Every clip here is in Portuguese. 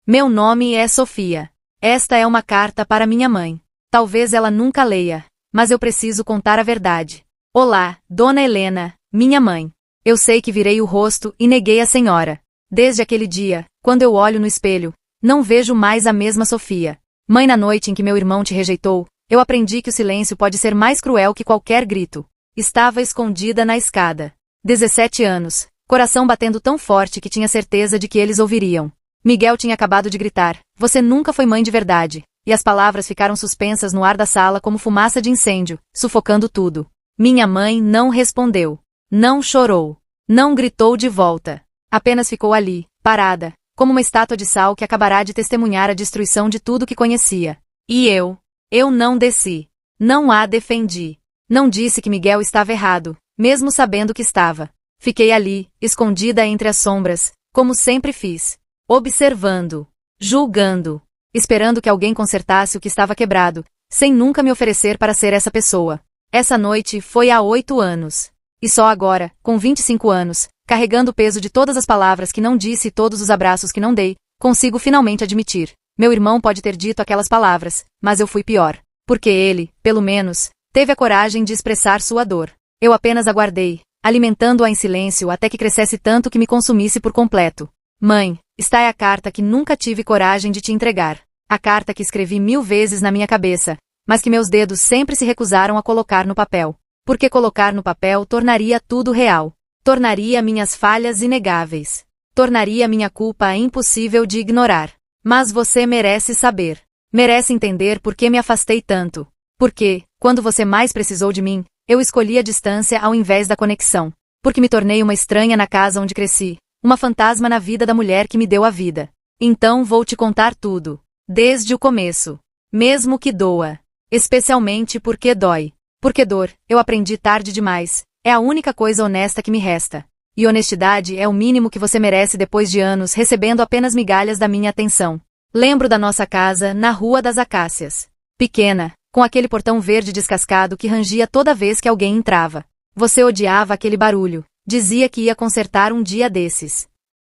Meu nome é Sofia. Esta é uma carta para minha mãe. Talvez ela nunca leia, mas eu preciso contar a verdade. Olá, Dona Helena, minha mãe. Eu sei que virei o rosto e neguei a senhora. Desde aquele dia, quando eu olho no espelho, não vejo mais a mesma Sofia. Mãe, na noite em que meu irmão te rejeitou, eu aprendi que o silêncio pode ser mais cruel que qualquer grito. Estava escondida na escada. 17 anos, coração batendo tão forte que tinha certeza de que eles ouviriam. Miguel tinha acabado de gritar: "Você nunca foi mãe de verdade", e as palavras ficaram suspensas no ar da sala como fumaça de incêndio, sufocando tudo. Minha mãe não respondeu. Não chorou. Não gritou de volta. Apenas ficou ali, parada, como uma estátua de sal que acabará de testemunhar a destruição de tudo que conhecia. E eu não desci. Não a defendi. Não disse que Miguel estava errado, mesmo sabendo que estava. Fiquei ali, escondida entre as sombras, como sempre fiz. Observando. Julgando. Esperando que alguém consertasse o que estava quebrado, sem nunca me oferecer para ser essa pessoa. Essa noite foi há 8 anos. E só agora, com 25 anos, carregando o peso de todas as palavras que não disse e todos os abraços que não dei, consigo finalmente admitir. Meu irmão pode ter dito aquelas palavras, mas eu fui pior. Porque ele, pelo menos, teve a coragem de expressar sua dor. Eu apenas aguardei, alimentando-a em silêncio até que crescesse tanto que me consumisse por completo. Mãe, esta é a carta que nunca tive coragem de te entregar. A carta que escrevi 1000 vezes na minha cabeça, mas que meus dedos sempre se recusaram a colocar no papel. Porque colocar no papel tornaria tudo real. Tornaria minhas falhas inegáveis. Tornaria minha culpa impossível de ignorar. Mas você merece saber. Merece entender por que me afastei tanto. Porque, quando você mais precisou de mim, eu escolhi a distância ao invés da conexão. Porque me tornei uma estranha na casa onde cresci. Uma fantasma na vida da mulher que me deu a vida. Então vou te contar tudo. Desde o começo. Mesmo que doa. Especialmente porque dói. Porque dor, eu aprendi tarde demais. É a única coisa honesta que me resta. E honestidade é o mínimo que você merece depois de anos recebendo apenas migalhas da minha atenção. Lembro da nossa casa na Rua das Acácias. Pequena, com aquele portão verde descascado que rangia toda vez que alguém entrava. Você odiava aquele barulho. Dizia que ia consertar um dia desses.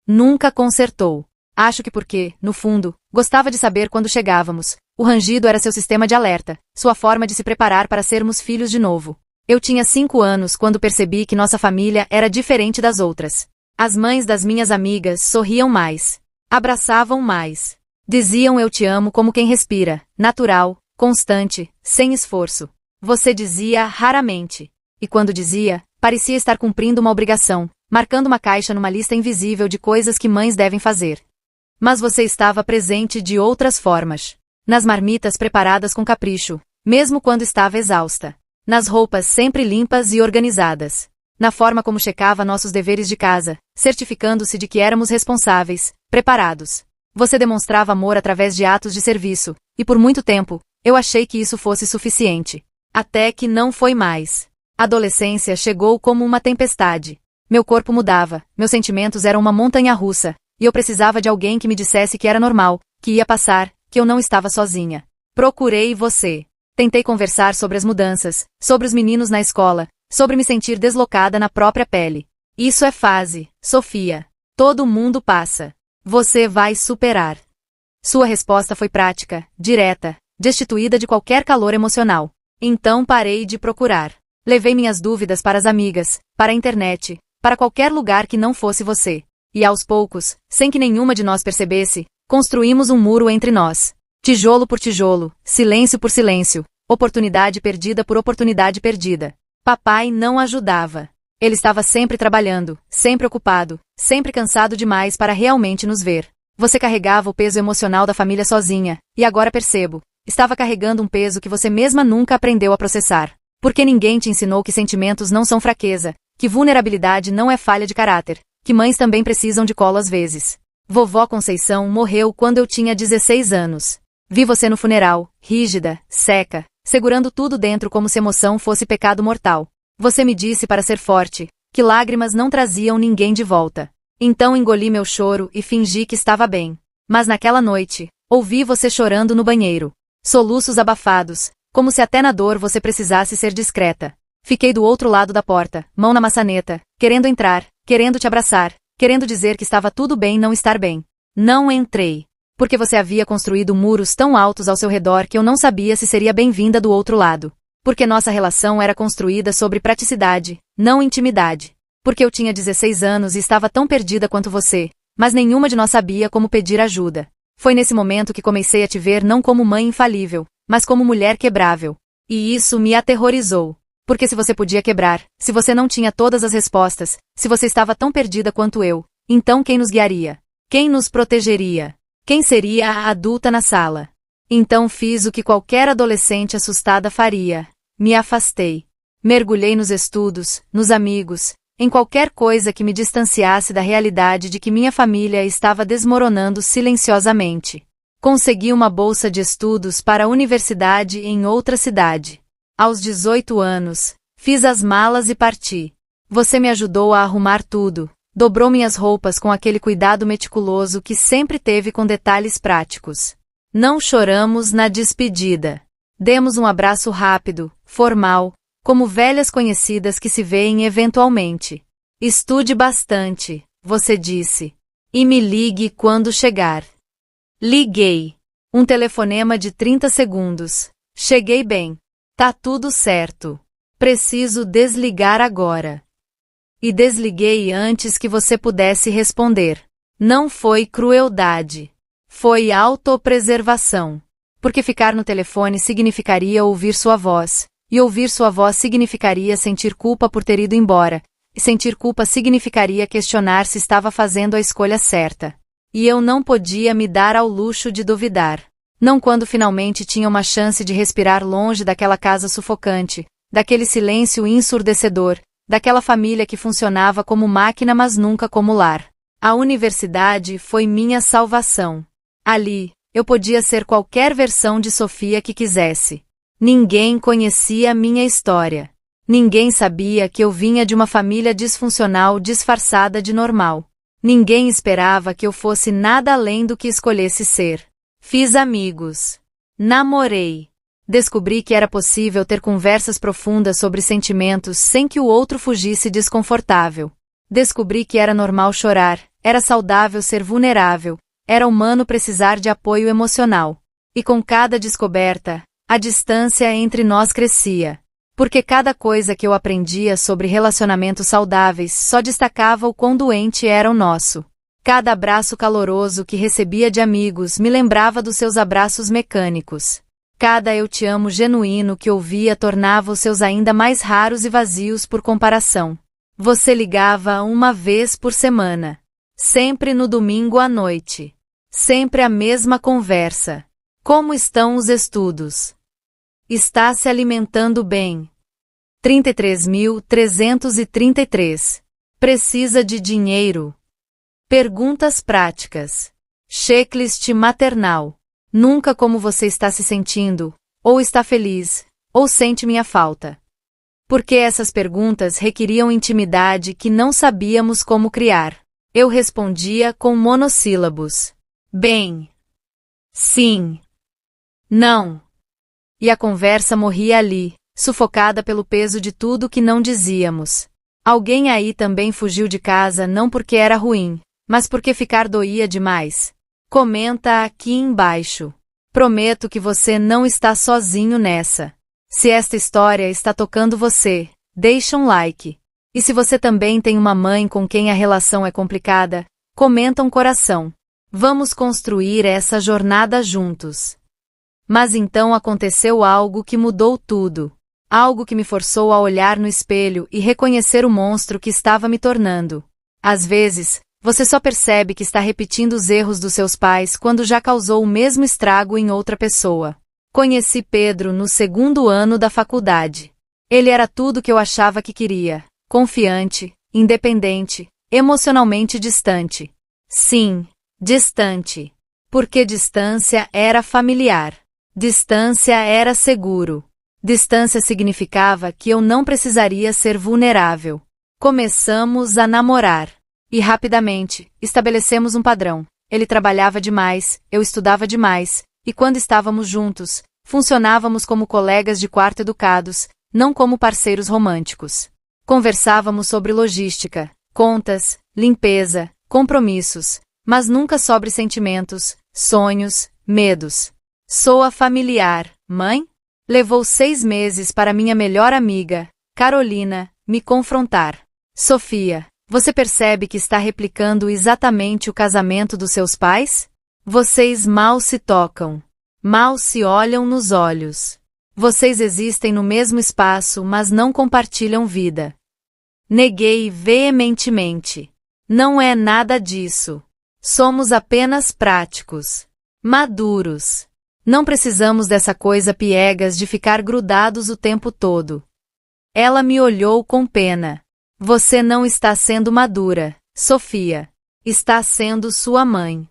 Nunca consertou. Acho que porque, no fundo, gostava de saber quando chegávamos. O rangido era seu sistema de alerta, sua forma de se preparar para sermos filhos de novo. Eu tinha 5 anos quando percebi que nossa família era diferente das outras. As mães das minhas amigas sorriam mais. Abraçavam mais. Diziam eu te amo como quem respira, natural, constante, sem esforço. Você dizia raramente. E quando dizia, parecia estar cumprindo uma obrigação, marcando uma caixa numa lista invisível de coisas que mães devem fazer. Mas você estava presente de outras formas. Nas marmitas preparadas com capricho, mesmo quando estava exausta. Nas roupas sempre limpas e organizadas. Na forma como checava nossos deveres de casa, certificando-se de que éramos responsáveis, preparados. Você demonstrava amor através de atos de serviço, e por muito tempo, eu achei que isso fosse suficiente. Até que não foi mais. A adolescência chegou como uma tempestade. Meu corpo mudava, meus sentimentos eram uma montanha-russa, e eu precisava de alguém que me dissesse que era normal, que ia passar, que eu não estava sozinha. Procurei você. Tentei conversar sobre as mudanças, sobre os meninos na escola, sobre me sentir deslocada na própria pele. Isso é fase, Sofia. Todo mundo passa. Você vai superar. Sua resposta foi prática, direta, destituída de qualquer calor emocional. Então parei de procurar. Levei minhas dúvidas para as amigas, para a internet, para qualquer lugar que não fosse você. E aos poucos, sem que nenhuma de nós percebesse, construímos um muro entre nós. Tijolo por tijolo, silêncio por silêncio, oportunidade perdida por oportunidade perdida. Papai não ajudava. Ele estava sempre trabalhando, sempre ocupado, sempre cansado demais para realmente nos ver. Você carregava o peso emocional da família sozinha, e agora percebo, estava carregando um peso que você mesma nunca aprendeu a processar. Porque ninguém te ensinou que sentimentos não são fraqueza, que vulnerabilidade não é falha de caráter, que mães também precisam de colo às vezes. Vovó Conceição morreu quando eu tinha 16 anos. Vi você no funeral, rígida, seca, segurando tudo dentro como se emoção fosse pecado mortal. Você me disse para ser forte, que lágrimas não traziam ninguém de volta. Então engoli meu choro e fingi que estava bem. Mas naquela noite, ouvi você chorando no banheiro. Soluços abafados, como se até na dor você precisasse ser discreta. Fiquei do outro lado da porta, mão na maçaneta, querendo entrar, querendo te abraçar, querendo dizer que estava tudo bem não estar bem. Não entrei. Porque você havia construído muros tão altos ao seu redor que eu não sabia se seria bem-vinda do outro lado. Porque nossa relação era construída sobre praticidade, não intimidade. Porque eu tinha 16 anos e estava tão perdida quanto você, mas nenhuma de nós sabia como pedir ajuda. Foi nesse momento que comecei a te ver não como mãe infalível, mas como mulher quebrável. E isso me aterrorizou. Porque se você podia quebrar, se você não tinha todas as respostas, se você estava tão perdida quanto eu, então quem nos guiaria? Quem nos protegeria? Quem seria a adulta na sala? Então fiz o que qualquer adolescente assustada faria. Me afastei. Mergulhei nos estudos, nos amigos, em qualquer coisa que me distanciasse da realidade de que minha família estava desmoronando silenciosamente. Consegui uma bolsa de estudos para a universidade em outra cidade. Aos 18 anos, fiz as malas e parti. Você me ajudou a arrumar tudo. Dobrou minhas roupas com aquele cuidado meticuloso que sempre teve com detalhes práticos. Não choramos na despedida. Demos um abraço rápido, formal, como velhas conhecidas que se veem eventualmente. Estude bastante, você disse. E me ligue quando chegar. Liguei. Um telefonema de 30 segundos. Cheguei bem. Tá tudo certo. Preciso desligar agora. E desliguei antes que você pudesse responder. Não foi crueldade. Foi autopreservação. Porque ficar no telefone significaria ouvir sua voz, e ouvir sua voz significaria sentir culpa por ter ido embora, e sentir culpa significaria questionar se estava fazendo a escolha certa. E eu não podia me dar ao luxo de duvidar. Não quando finalmente tinha uma chance de respirar longe daquela casa sufocante, daquele silêncio ensurdecedor, daquela família que funcionava como máquina mas nunca como lar. A universidade foi minha salvação. Ali, eu podia ser qualquer versão de Sofia que quisesse. Ninguém conhecia minha história. Ninguém sabia que eu vinha de uma família disfuncional disfarçada de normal. Ninguém esperava que eu fosse nada além do que escolhesse ser. Fiz amigos. Namorei. Descobri que era possível ter conversas profundas sobre sentimentos sem que o outro fugisse desconfortável. Descobri que era normal chorar, era saudável ser vulnerável, era humano precisar de apoio emocional. E com cada descoberta, a distância entre nós crescia. Porque cada coisa que eu aprendia sobre relacionamentos saudáveis só destacava o quão doente era o nosso. Cada abraço caloroso que recebia de amigos me lembrava dos seus abraços mecânicos. Cada eu te amo genuíno que ouvia tornava os seus ainda mais raros e vazios por comparação. Você ligava uma vez por semana. Sempre no domingo à noite. Sempre a mesma conversa. Como estão os estudos? Está se alimentando bem. 33.333. Precisa de dinheiro. Perguntas práticas. Checklist maternal. Nunca como você está se sentindo, ou está feliz, ou sente minha falta. Porque essas perguntas requeriam intimidade que não sabíamos como criar. Eu respondia com monossílabos. Bem. Sim. Não. E a conversa morria ali, sufocada pelo peso de tudo que não dizíamos. Alguém aí também fugiu de casa não porque era ruim, mas porque ficar doía demais. Comenta aqui embaixo. Prometo que você não está sozinho nessa. Se esta história está tocando você, deixa um like. E se você também tem uma mãe com quem a relação é complicada, comenta um coração. Vamos construir essa jornada juntos. Mas então aconteceu algo que mudou tudo. Algo que me forçou a olhar no espelho e reconhecer o monstro que estava me tornando. Às vezes, você só percebe que está repetindo os erros dos seus pais quando já causou o mesmo estrago em outra pessoa. Conheci Pedro no 2º ano da faculdade. Ele era tudo que eu achava que queria. Confiante, independente, emocionalmente distante. Sim, distante. Porque distância era familiar. Distância era seguro. Distância significava que eu não precisaria ser vulnerável. Começamos a namorar. E rapidamente, estabelecemos um padrão. Ele trabalhava demais, eu estudava demais, e quando estávamos juntos, funcionávamos como colegas de quarto educados, não como parceiros românticos. Conversávamos sobre logística, contas, limpeza, compromissos, mas nunca sobre sentimentos, sonhos, medos. Soa familiar, mãe? Levou 6 meses para minha melhor amiga, Carolina, me confrontar. Sofia, você percebe que está replicando exatamente o casamento dos seus pais? Vocês mal se tocam. Mal se olham nos olhos. Vocês existem no mesmo espaço, mas não compartilham vida. Neguei veementemente. Não é nada disso. Somos apenas práticos. Maduros. Não precisamos dessa coisa piegas de ficar grudados o tempo todo. Ela me olhou com pena. Você não está sendo madura, Sofia. Está sendo sua mãe.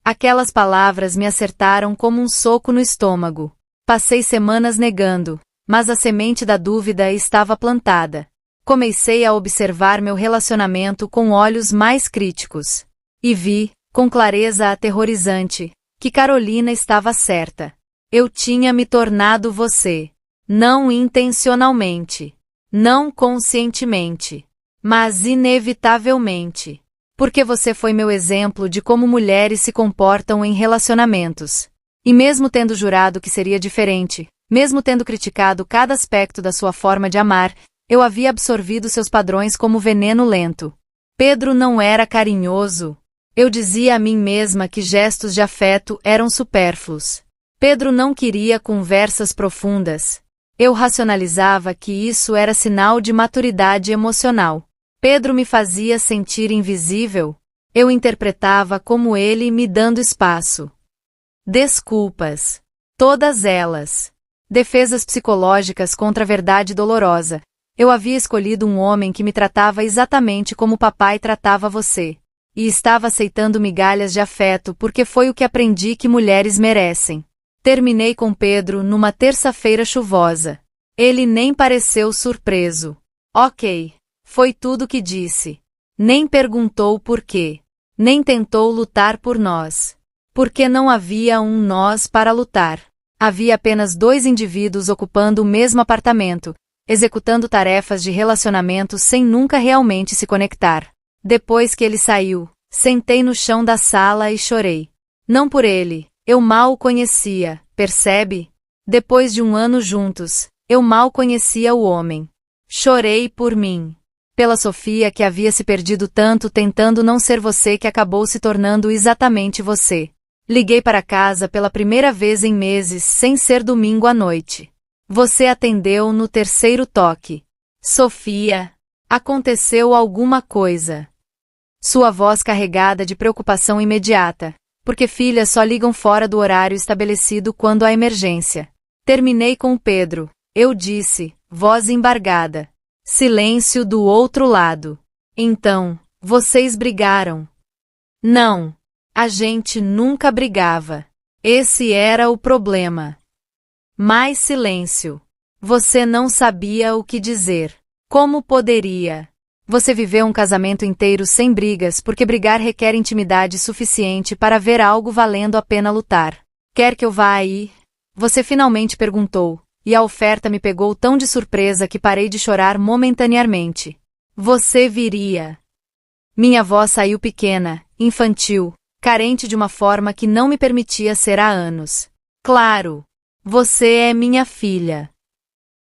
Aquelas palavras me acertaram como um soco no estômago. Passei semanas negando, mas a semente da dúvida estava plantada. Comecei a observar meu relacionamento com olhos mais críticos. E vi, com clareza aterrorizante, que Carolina estava certa. Eu tinha me tornado você. Não intencionalmente. Não conscientemente. Mas inevitavelmente. Porque você foi meu exemplo de como mulheres se comportam em relacionamentos. E mesmo tendo jurado que seria diferente, mesmo tendo criticado cada aspecto da sua forma de amar, eu havia absorvido seus padrões como veneno lento. Pedro não era carinhoso. Eu dizia a mim mesma que gestos de afeto eram supérfluos. Pedro não queria conversas profundas. Eu racionalizava que isso era sinal de maturidade emocional. Pedro me fazia sentir invisível. Eu interpretava como ele me dando espaço. Desculpas. Todas elas. Defesas psicológicas contra a verdade dolorosa. Eu havia escolhido um homem que me tratava exatamente como papai tratava você. E estava aceitando migalhas de afeto porque foi o que aprendi que mulheres merecem. Terminei com Pedro numa terça-feira chuvosa. Ele nem pareceu surpreso. Ok. Foi tudo o que disse. Nem perguntou por quê. Nem tentou lutar por nós. Porque não havia um nós para lutar. Havia apenas 2 indivíduos ocupando o mesmo apartamento, executando tarefas de relacionamento sem nunca realmente se conectar. Depois que ele saiu, sentei no chão da sala e chorei. Não por ele, eu mal o conhecia, percebe? Depois de 1 ano juntos, eu mal conhecia o homem. Chorei por mim. Pela Sofia que havia se perdido tanto tentando não ser você que acabou se tornando exatamente você. Liguei para casa pela primeira vez em meses sem ser domingo à noite. Você atendeu no 3º toque. Sofia, aconteceu alguma coisa. Sua voz carregada de preocupação imediata, porque filhas só ligam fora do horário estabelecido quando há emergência. Terminei com o Pedro, eu disse, voz embargada. Silêncio do outro lado. Então, vocês brigaram? Não. A gente nunca brigava. Esse era o problema. Mais silêncio. Você não sabia o que dizer. Como poderia? Você viveu um casamento inteiro sem brigas porque brigar requer intimidade suficiente para ver algo valendo a pena lutar. Quer que eu vá aí? Você finalmente perguntou, e a oferta me pegou tão de surpresa que parei de chorar momentaneamente. Você viria. Minha voz saiu pequena, infantil, carente de uma forma que não me permitia ser há anos. Claro. Você é minha filha.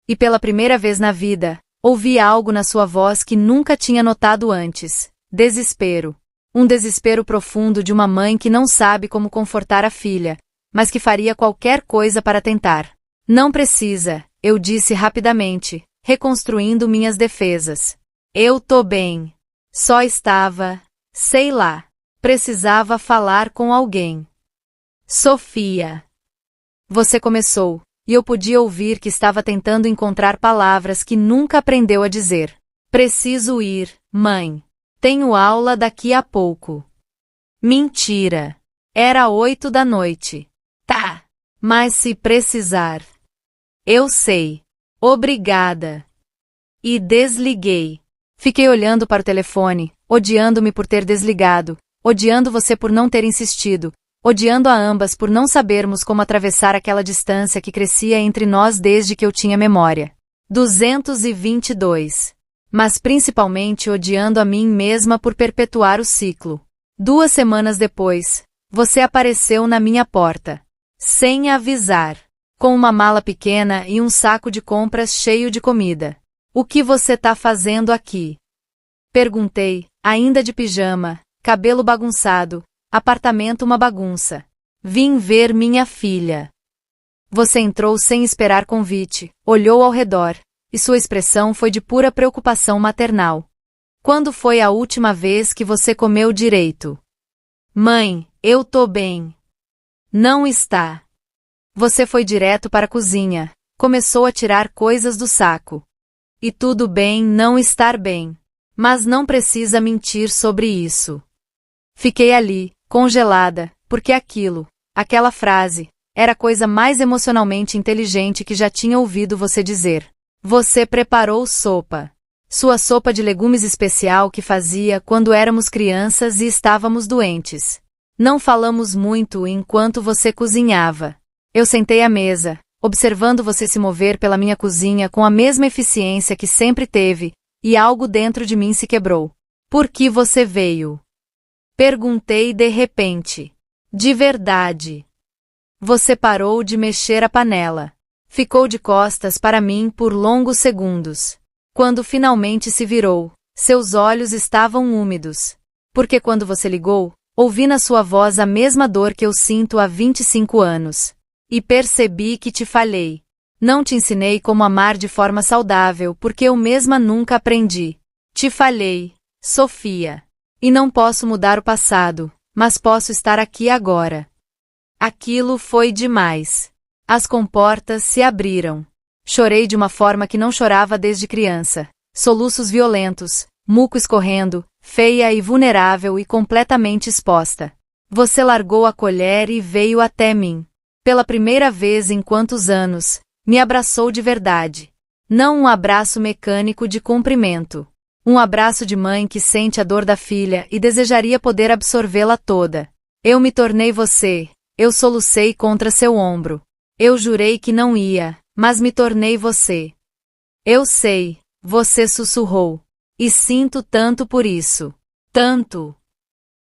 E pela primeira vez na vida, ouvi algo na sua voz que nunca tinha notado antes. Desespero. Um desespero profundo de uma mãe que não sabe como confortar a filha, mas que faria qualquer coisa para tentar. Não precisa, eu disse rapidamente, reconstruindo minhas defesas. Eu tô bem. Só estava, sei lá. Precisava falar com alguém. Sofia. Você começou, e eu podia ouvir que estava tentando encontrar palavras que nunca aprendeu a dizer. Preciso ir, mãe. Tenho aula daqui a pouco. Mentira. Era 8 da noite. Tá. Mas se precisar. Eu sei. Obrigada. E desliguei. Fiquei olhando para o telefone, odiando-me por ter desligado. Odiando você por não ter insistido, odiando a ambas por não sabermos como atravessar aquela distância que crescia entre nós desde que eu tinha memória. 222. Mas principalmente odiando a mim mesma por perpetuar o ciclo. 2 semanas depois, Você apareceu na minha porta, sem avisar, com uma mala pequena e um saco de compras cheio de comida. O que você tá fazendo aqui? Perguntei, ainda de pijama, cabelo bagunçado, apartamento uma bagunça. Vim ver minha filha. Você entrou sem esperar convite, olhou ao redor, e sua expressão foi de pura preocupação maternal. Quando foi a última vez que você comeu direito? Mãe, eu tô bem. Não está. Você foi direto para a cozinha, começou a tirar coisas do saco. E tudo bem não estar bem. Mas não precisa mentir sobre isso. Fiquei ali, congelada, porque aquela frase, era a coisa mais emocionalmente inteligente que já tinha ouvido você dizer. Você preparou sopa. Sua sopa de legumes especial que fazia quando éramos crianças e estávamos doentes. Não falamos muito enquanto você cozinhava. Eu sentei à mesa, observando você se mover pela minha cozinha com a mesma eficiência que sempre teve, e algo dentro de mim se quebrou. Por que você veio? Perguntei de repente. De verdade. Você parou de mexer a panela. Ficou de costas para mim por longos segundos. Quando finalmente se virou, seus olhos estavam úmidos. Porque quando você ligou, ouvi na sua voz a mesma dor que eu sinto há 25 anos. E percebi que te falhei. Não te ensinei como amar de forma saudável porque eu mesma nunca aprendi. Te falhei, Sofia. E não posso mudar o passado, mas posso estar aqui agora. Aquilo foi demais. As comportas se abriram. Chorei de uma forma que não chorava desde criança. Soluços violentos, muco escorrendo, feia e vulnerável e completamente exposta. Você largou a colher e veio até mim. Pela primeira vez em quantos anos, me abraçou de verdade. Não um abraço mecânico de cumprimento. Um abraço de mãe que sente a dor da filha e desejaria poder absorvê-la toda. Eu me tornei você, eu solucei contra seu ombro. Eu jurei que não ia, mas me tornei você. Eu sei, você sussurrou. E sinto tanto por isso. Tanto.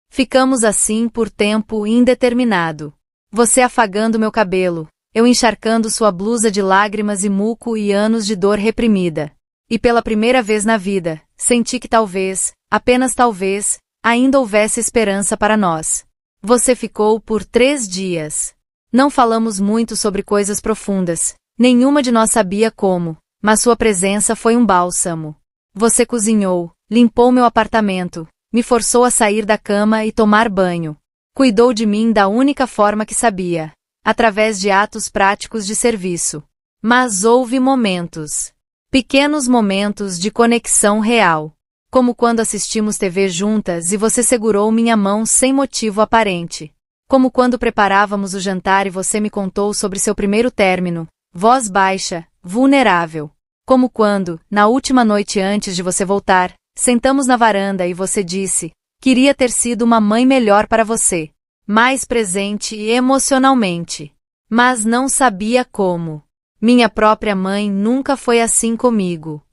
Ficamos assim por tempo indeterminado. Você afagando meu cabelo, eu encharcando sua blusa de lágrimas e muco e anos de dor reprimida. E pela primeira vez na vida, senti que talvez, apenas talvez, ainda houvesse esperança para nós. Você ficou por 3 dias. Não falamos muito sobre coisas profundas, nenhuma de nós sabia como, mas sua presença foi um bálsamo. Você cozinhou, limpou meu apartamento, me forçou a sair da cama e tomar banho. Cuidou de mim da única forma que sabia, através de atos práticos de serviço. Mas houve momentos. Pequenos momentos de conexão real. Como quando assistimos TV juntas e você segurou minha mão sem motivo aparente. Como quando preparávamos o jantar e você me contou sobre seu primeiro término, voz baixa, vulnerável. Como quando, na última noite antes de você voltar, sentamos na varanda e você disse, queria ter sido uma mãe melhor para você. Mais presente emocionalmente. Mas não sabia como. Minha própria mãe nunca foi assim comigo.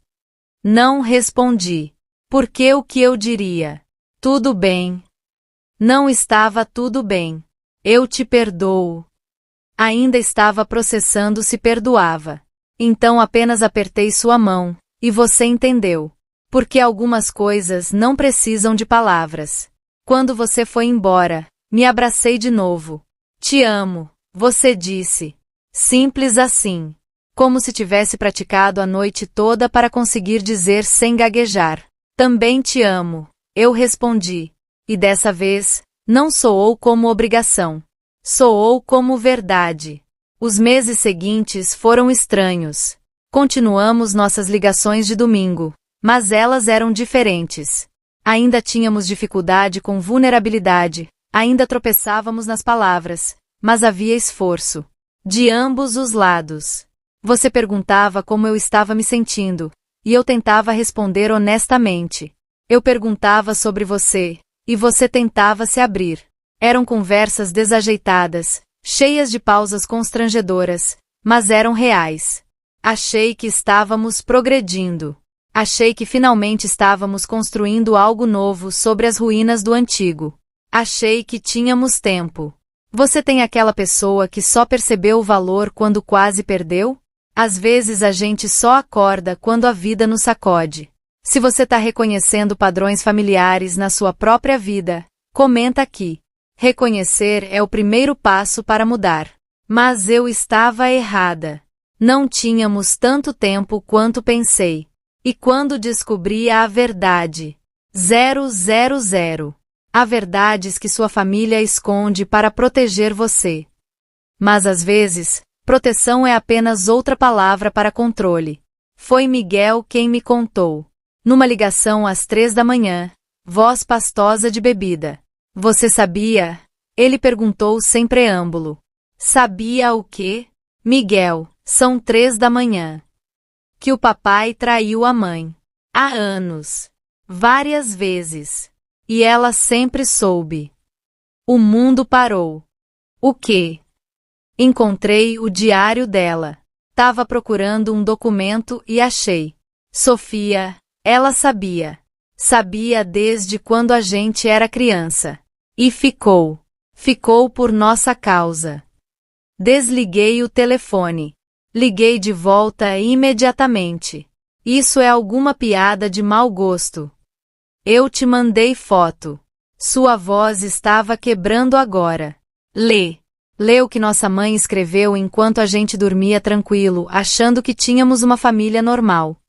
Não respondi. Porque o que eu diria? Tudo bem. Não estava tudo bem. Eu te perdoo. Ainda estava processando se perdoava. Então apenas apertei sua mão, e você entendeu. Porque algumas coisas não precisam de palavras. Quando você foi embora, me abracei de novo. Te amo, você disse. Simples assim. Como se tivesse praticado a noite toda para conseguir dizer sem gaguejar. Também te amo, eu respondi. E dessa vez, não soou como obrigação. Soou como verdade. Os meses seguintes foram estranhos. Continuamos nossas ligações de domingo, mas elas eram diferentes. Ainda tínhamos dificuldade com vulnerabilidade, ainda tropeçávamos nas palavras, mas havia esforço. De ambos os lados. Você perguntava como eu estava me sentindo, e eu tentava responder honestamente. Eu perguntava sobre você, e você tentava se abrir. Eram conversas desajeitadas, cheias de pausas constrangedoras, mas eram reais. Achei que estávamos progredindo. Achei que finalmente estávamos construindo algo novo sobre as ruínas do antigo. Achei que tínhamos tempo. Você tem aquela pessoa que só percebeu o valor quando quase perdeu? Às vezes a gente só acorda quando a vida nos sacode. Se você está reconhecendo padrões familiares na sua própria vida, comenta aqui. Reconhecer é o primeiro passo para mudar. Mas eu estava errada. Não tínhamos tanto tempo quanto pensei. E quando descobri a verdade? 000. Há verdades que sua família esconde para proteger você. Mas às vezes, proteção é apenas outra palavra para controle. Foi Miguel quem me contou. Numa ligação às 3 da manhã, voz pastosa de bebida. Você sabia? Ele perguntou sem preâmbulo. Sabia o quê? Miguel, são 3 da manhã. Que o papai traiu a mãe. Há anos. Várias vezes. E ela sempre soube. O mundo parou. O quê? Encontrei o diário dela. Tava procurando um documento e achei. Sofia, ela sabia. Sabia desde quando a gente era criança. E ficou. Ficou por nossa causa. Desliguei o telefone. Liguei de volta imediatamente. Isso é alguma piada de mau gosto. Eu te mandei foto. Sua voz estava quebrando agora. Lê. Lê o que nossa mãe escreveu enquanto a gente dormia tranquilo, achando que tínhamos uma família normal.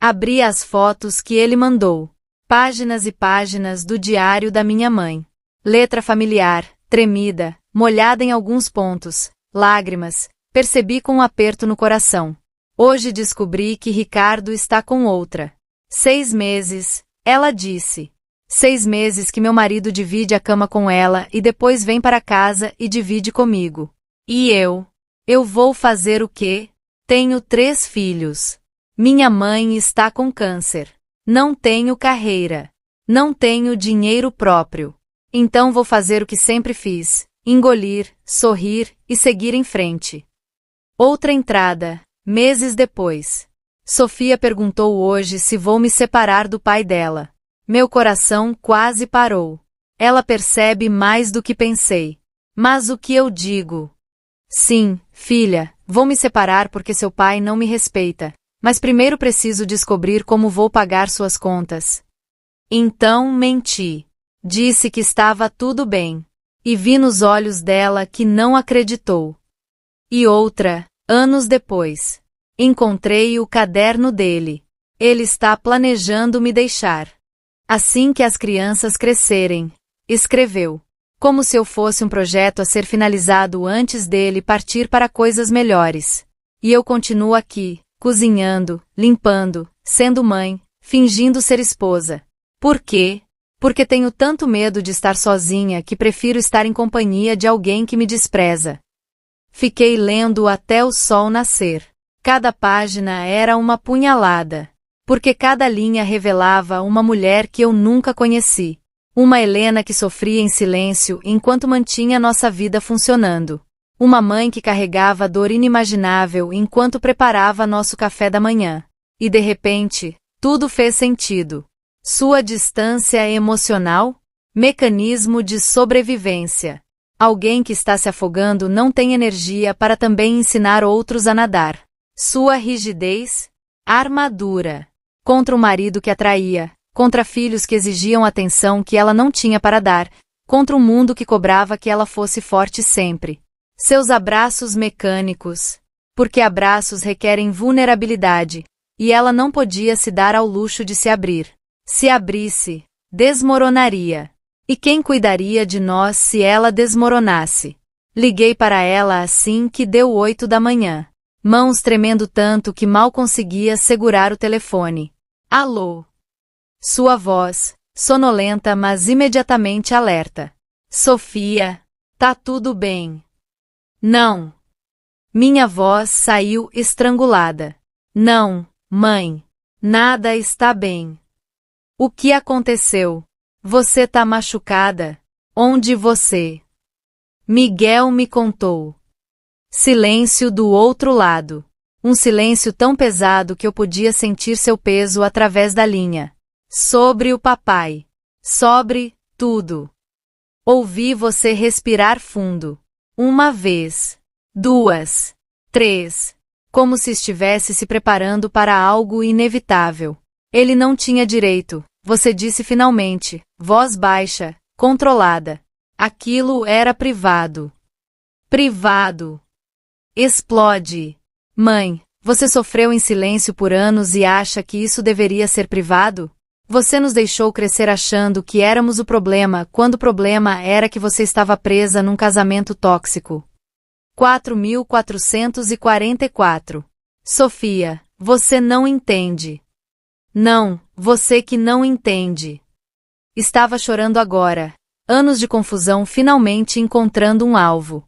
Abri as fotos que ele mandou. Páginas e páginas do diário da minha mãe. Letra familiar, tremida, molhada em alguns pontos, lágrimas, percebi com um aperto no coração. Hoje descobri que Ricardo está com outra. 6 meses, ela disse. 6 meses que meu marido divide a cama com ela e depois vem para casa e divide comigo. E eu? Eu vou fazer o quê? Tenho 3 filhos. Minha mãe está com câncer. Não tenho carreira. Não tenho dinheiro próprio. Então vou fazer o que sempre fiz: engolir, sorrir e seguir em frente. Outra entrada, meses depois. Sofia perguntou hoje se vou me separar do pai dela. Meu coração quase parou. Ela percebe mais do que pensei. Mas o que eu digo? Sim, filha, vou me separar porque seu pai não me respeita. Mas primeiro preciso descobrir como vou pagar suas contas. Então menti. Disse que estava tudo bem. E vi nos olhos dela que não acreditou. E outra, anos depois. Encontrei o caderno dele. Ele está planejando me deixar. Assim que as crianças crescerem, escreveu. Como se eu fosse um projeto a ser finalizado antes dele partir para coisas melhores. E eu continuo aqui, cozinhando, limpando, sendo mãe, fingindo ser esposa. Por quê? Porque tenho tanto medo de estar sozinha que prefiro estar em companhia de alguém que me despreza. Fiquei lendo até o sol nascer. Cada página era uma punhalada. Porque cada linha revelava uma mulher que eu nunca conheci. Uma Helena que sofria em silêncio enquanto mantinha nossa vida funcionando. Uma mãe que carregava dor inimaginável enquanto preparava nosso café da manhã. E de repente, tudo fez sentido. Sua distância emocional? Mecanismo de sobrevivência. Alguém que está se afogando não tem energia para também ensinar outros a nadar. Sua rigidez? Armadura. Contra um marido que a traía, contra filhos que exigiam atenção que ela não tinha para dar, contra um mundo que cobrava que ela fosse forte sempre. Seus abraços mecânicos. Porque abraços requerem vulnerabilidade, e ela não podia se dar ao luxo de se abrir. Se abrisse, desmoronaria. E quem cuidaria de nós se ela desmoronasse? Liguei para ela assim que deu 8 da manhã. Mãos tremendo tanto que mal conseguia segurar o telefone. Alô? Sua voz, sonolenta mas imediatamente alerta. Sofia, tá tudo bem? Não. Minha voz saiu estrangulada. Não, mãe. Nada está bem. O que aconteceu? Você tá machucada? Onde você? Miguel me contou. Silêncio do outro lado. Um silêncio tão pesado que eu podia sentir seu peso através da linha. Sobre o papai. Sobre tudo. Ouvi você respirar fundo. Uma vez, duas, três, como se estivesse se preparando para algo inevitável. Ele não tinha direito, você disse finalmente, voz baixa, controlada. Aquilo era privado. Privado. Explode. Mãe, você sofreu em silêncio por anos e acha que isso deveria ser privado? Você nos deixou crescer achando que éramos o problema, quando o problema era que você estava presa num casamento tóxico. 4444. Sofia, você não entende. Não, você que não entende. Estava chorando agora. Anos de confusão finalmente encontrando um alvo.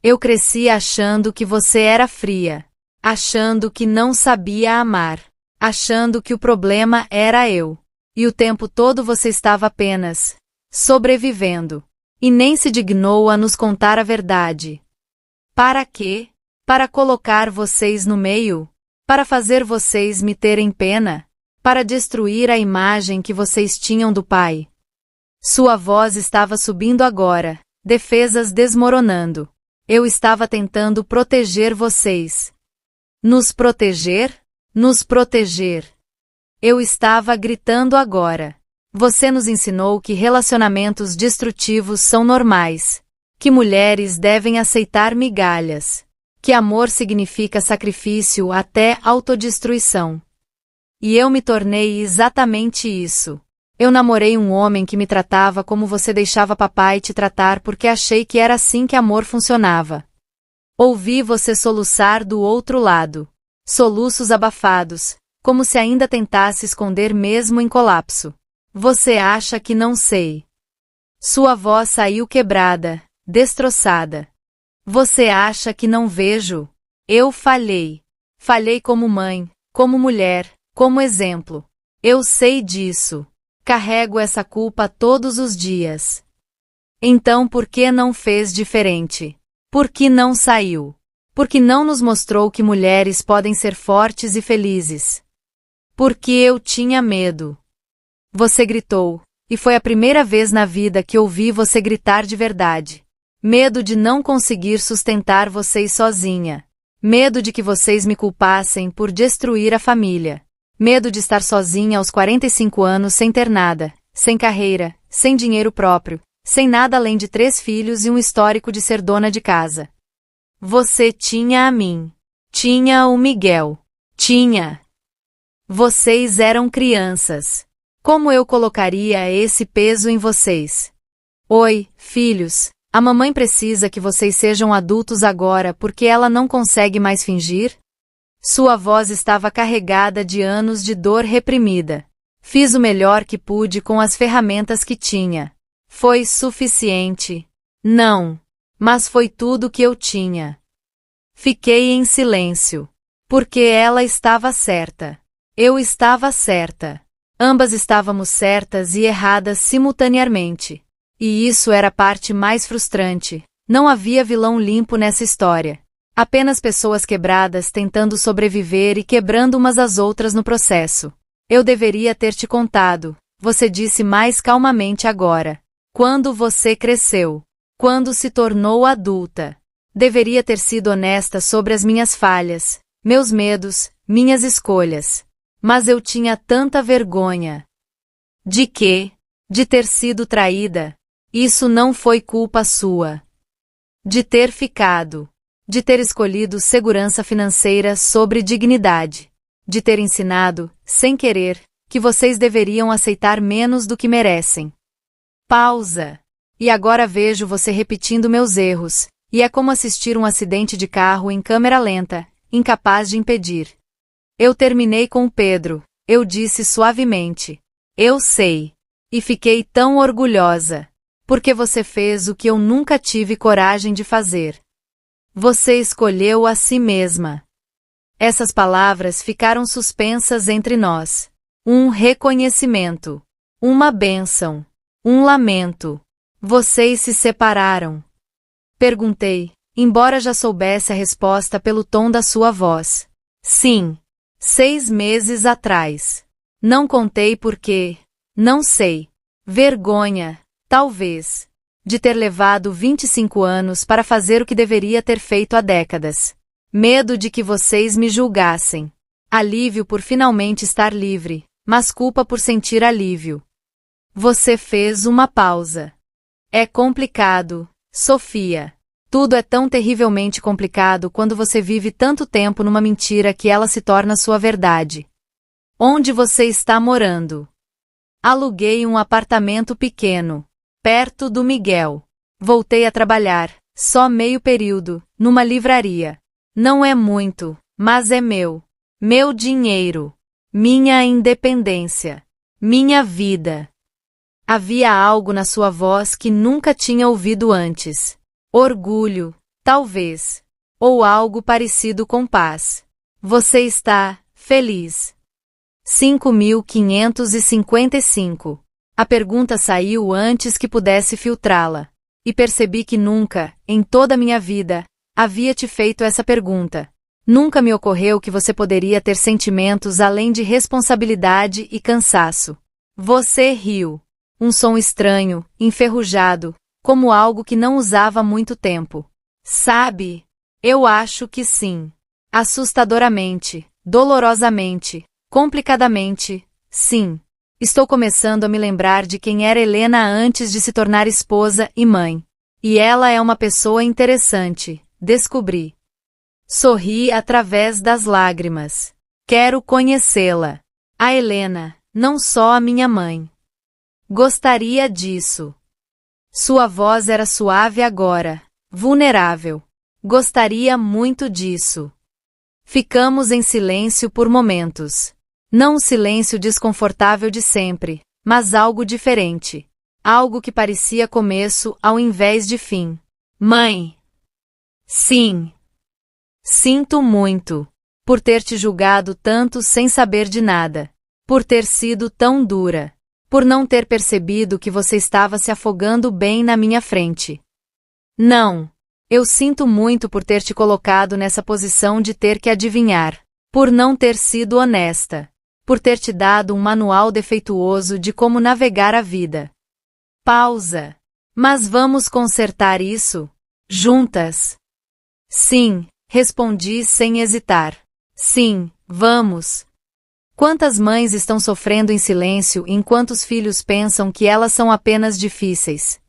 Eu cresci achando que você era fria. Achando que não sabia amar. Achando que o problema era eu. E o tempo todo você estava apenas sobrevivendo. E nem se dignou a nos contar a verdade. Para quê? Para colocar vocês no meio? Para fazer vocês me terem pena? Para destruir a imagem que vocês tinham do pai? Sua voz estava subindo agora, defesas desmoronando. Eu estava tentando proteger vocês. Nos proteger? Nos proteger. Eu estava gritando agora. Você nos ensinou que relacionamentos destrutivos são normais. Que mulheres devem aceitar migalhas. Que amor significa sacrifício até autodestruição. E eu me tornei exatamente isso. Eu namorei um homem que me tratava como você deixava papai te tratar porque achei que era assim que amor funcionava. Ouvi você soluçar do outro lado. Soluços abafados, como se ainda tentasse esconder mesmo em colapso. Você acha que não sei. Sua voz saiu quebrada, destroçada. Você acha que não vejo? Eu falhei. Falhei como mãe, como mulher, como exemplo. Eu sei disso. Carrego essa culpa todos os dias. Então por que não fez diferente? Por que não saiu? Por que não nos mostrou que mulheres podem ser fortes e felizes? Porque eu tinha medo. Você gritou, e foi a primeira vez na vida que ouvi você gritar de verdade. Medo de não conseguir sustentar vocês sozinha. Medo de que vocês me culpassem por destruir a família. Medo de estar sozinha aos 45 anos sem ter nada, sem carreira, sem dinheiro próprio, sem nada além de 3 filhos e um histórico de ser dona de casa. Você tinha a mim. Tinha o Miguel. Tinha. Vocês eram crianças. Como eu colocaria esse peso em vocês? Oi, filhos, a mamãe precisa que vocês sejam adultos agora porque ela não consegue mais fingir? Sua voz estava carregada de anos de dor reprimida. Fiz o melhor que pude com as ferramentas que tinha. Foi suficiente? Não. Mas foi tudo que eu tinha. Fiquei em silêncio. Porque ela estava certa. Eu estava certa. Ambas estávamos certas e erradas simultaneamente. E isso era a parte mais frustrante. Não havia vilão limpo nessa história. Apenas pessoas quebradas tentando sobreviver e quebrando umas às outras no processo. Eu deveria ter te contado, você disse mais calmamente agora. Quando você cresceu. Quando se tornou adulta. Deveria ter sido honesta sobre as minhas falhas, meus medos, minhas escolhas. Mas eu tinha tanta vergonha. De quê? De ter sido traída. Isso não foi culpa sua. De ter ficado. De ter escolhido segurança financeira sobre dignidade. De ter ensinado, sem querer, que vocês deveriam aceitar menos do que merecem. Pausa. E agora vejo você repetindo meus erros, e é como assistir um acidente de carro em câmera lenta, incapaz de impedir. Eu terminei com o Pedro, eu disse suavemente. Eu sei. E fiquei tão orgulhosa. Porque você fez o que eu nunca tive coragem de fazer. Você escolheu a si mesma. Essas palavras ficaram suspensas entre nós. Um reconhecimento. Uma bênção. Um lamento. Vocês se separaram. Perguntei, embora já soubesse a resposta pelo tom da sua voz. Sim. 6 meses atrás. Não contei por quê. Não sei. Vergonha. Talvez. de ter levado 25 anos para fazer o que deveria ter feito há décadas. Medo de que vocês me julgassem. Alívio por finalmente estar livre, mas culpa por sentir alívio. Você fez uma pausa. É complicado, Sofia. Tudo é tão terrivelmente complicado quando você vive tanto tempo numa mentira que ela se torna sua verdade. Onde você está morando? Aluguei um apartamento pequeno, perto do Miguel. Voltei a trabalhar, só meio período, numa livraria. Não é muito, mas é meu. Meu dinheiro. Minha independência. Minha vida. Havia algo na sua voz que nunca tinha ouvido antes. Orgulho, talvez. Ou algo parecido com paz. Você está feliz. 5.555. A pergunta saiu antes que pudesse filtrá-la. E percebi que nunca, em toda a minha vida, havia te feito essa pergunta. Nunca me ocorreu que você poderia ter sentimentos além de responsabilidade e cansaço. Você riu. Um som estranho, enferrujado, como algo que não usava há muito tempo. Sabe? Eu acho que sim. Assustadoramente, dolorosamente, complicadamente, sim. Estou começando a me lembrar de quem era Helena antes de se tornar esposa e mãe. E ela é uma pessoa interessante, descobri. Sorri através das lágrimas. Quero conhecê-la. A Helena, não só a minha mãe. Gostaria disso. Sua voz era suave agora, vulnerável. Gostaria muito disso. Ficamos em silêncio por momentos. Não o silêncio desconfortável de sempre, mas algo diferente. Algo que parecia começo ao invés de fim. Mãe. Sim. Sinto muito. Por ter te julgado tanto sem saber de nada. Por ter sido tão dura. Por não ter percebido que você estava se afogando bem na minha frente. Não. Eu sinto muito por ter te colocado nessa posição de ter que adivinhar. Por não ter sido honesta. Por ter te dado um manual defeituoso de como navegar a vida. Pausa. Mas vamos consertar isso? Juntas? Sim. Respondi sem hesitar. Sim, vamos. Quantas mães estão sofrendo em silêncio enquanto os filhos pensam que elas são apenas difíceis?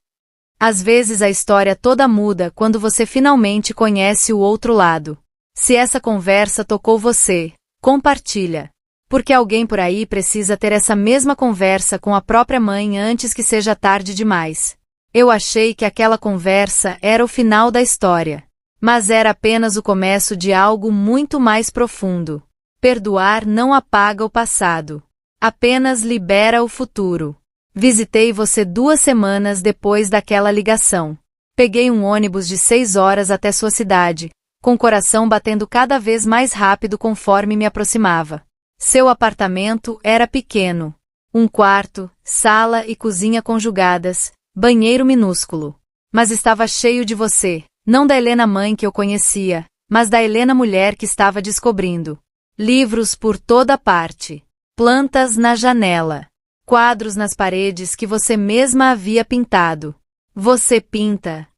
Às vezes a história toda muda quando você finalmente conhece o outro lado. Se essa conversa tocou você, compartilha. Porque alguém por aí precisa ter essa mesma conversa com a própria mãe antes que seja tarde demais. Eu achei que aquela conversa era o final da história. Mas era apenas o começo de algo muito mais profundo. Perdoar não apaga o passado. Apenas libera o futuro. Visitei você 2 semanas depois daquela ligação. Peguei um ônibus de 6 horas até sua cidade, com o coração batendo cada vez mais rápido conforme me aproximava. Seu apartamento era pequeno. Um quarto, sala e cozinha conjugadas, banheiro minúsculo. Mas estava cheio de você. Não da Helena mãe que eu conhecia, mas da Helena mulher que estava descobrindo. Livros por toda parte. Plantas na janela. Quadros nas paredes que você mesma havia pintado. Você pinta?